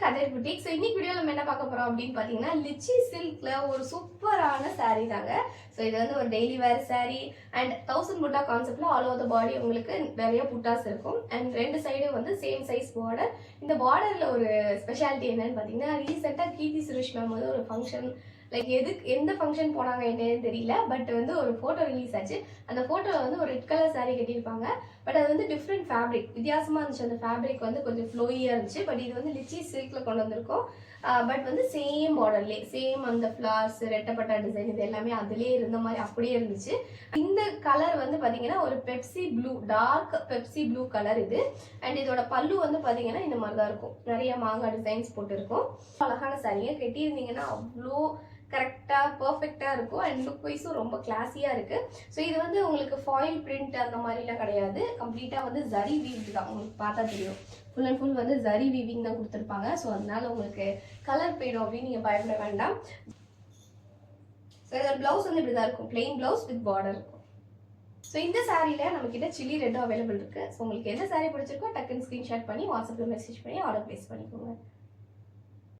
கதர் boutique. So இன்னைக்கு video நம்ம என்ன பார்க்க போறோம் அப்படின்னு பார்த்தீங்கன்னா, லிச்சி சில்க்ல ஒரு சூப்பரான saree தாங்க. ஸோ இது வந்து ஒரு டெய்லி வேர் saree அண்ட் 1000 புட்டா கான்செப்ட்ல ஆல் ஓவர் த பாடி உங்களுக்கு நிறைய புட்டாஸ் இருக்கும். அண்ட் ரெண்டு சைடும் வந்து சேம் சைஸ் பார்டர். இந்த பார்டர்ல ஒரு ஸ்பெஷாலிட்டி என்னன்னு பார்த்தீங்கன்னா, ரீசெண்டாக கீர்த்தி சுரேஷ் மேம் வந்து ஒரு ஃபங்க்ஷன் எந்த ஃபங்க்ஷன் போனாங்க என்னன்னு தெரியல. பட் வந்து ஒரு ஃபோட்டோ ரிலீஸ் ஆச்சு. அந்த ஃபோட்டோவில் வந்து ஒரு ரெட் கலர் saree கட்டியிருப்பாங்க. பட் அது வந்து டிஃப்ரெண்ட் ஃபேப்ரிக், வித்தியாசமாக இருந்துச்சு. அந்த ஃபேப்ரிக் வந்து கொஞ்சம் ஃப்ளோயியாக இருந்துச்சு. பட் இது வந்து லிச்சி சில்கில் கொண்டு வந்திருக்கோம். பட் வந்து சேம் பார்டர்லேயே சேம் அந்த ஃப்ளார்ஸ் ரெட்டப்பட்டா டிசைன் இது எல்லாமே அதுலேயே இருந்த மாதிரி அப்படியே இருந்துச்சு. இந்த கலர் வந்து பார்த்தீங்கன்னா ஒரு Pepsi blue, dark Pepsi blue colour இது. அண்ட் இதோட பல்லு வந்து பார்த்தீங்கன்னா இந்த மாதிரி தான் இருக்கும். நிறைய மாங்காய் டிசைன்ஸ் போட்டுருக்கும். அழகான சாரியை கட்டியிருந்தீங்கன்னா அவ்வளோ கரெக்டாக பர்ஃபெக்டாக இருக்கும். அண்ட் லுக் வைஸும் ரொம்ப கிளாஸியாக இருக்குது. ஸோ இது வந்து உங்களுக்கு ஃபாயில் பிரிண்ட் அந்த மாதிரிலாம் கிடையாது. கம்ப்ளீட்டாக வந்து ஜரி வீவிங் தான். உங்களுக்கு பார்த்தா தெரியும், ஃபுல் அண்ட் ஃபுல் வந்து ஜரி வீவிங் தான் கொடுத்துருப்பாங்க. ஸோ அதனால உங்களுக்கு கலர் போயிடும் அப்படின்னு நீங்கள் பயப்பட வேண்டாம். ஸோ இதோட ப்ளவுஸ் வந்து இப்படி தான் இருக்கும். பிளெயின் ப்ளவுஸ் வித் பார்டர் இருக்கும். ஸோ இந்த சாரியில் நம்மக்கிட்ட சில்லி ரெட்டும் அவைலபிள் இருக்குது. ஸோ உங்களுக்கு எந்த சாரீ பிடிச்சிருக்கோ டக்குன்னு ஸ்க்ரீன்ஷாட் பண்ணி வாட்ஸ்அப்பில் மெசேஜ் பண்ணி ஆர்டர் ப்ளேஸ் பண்ணிக்கோங்க.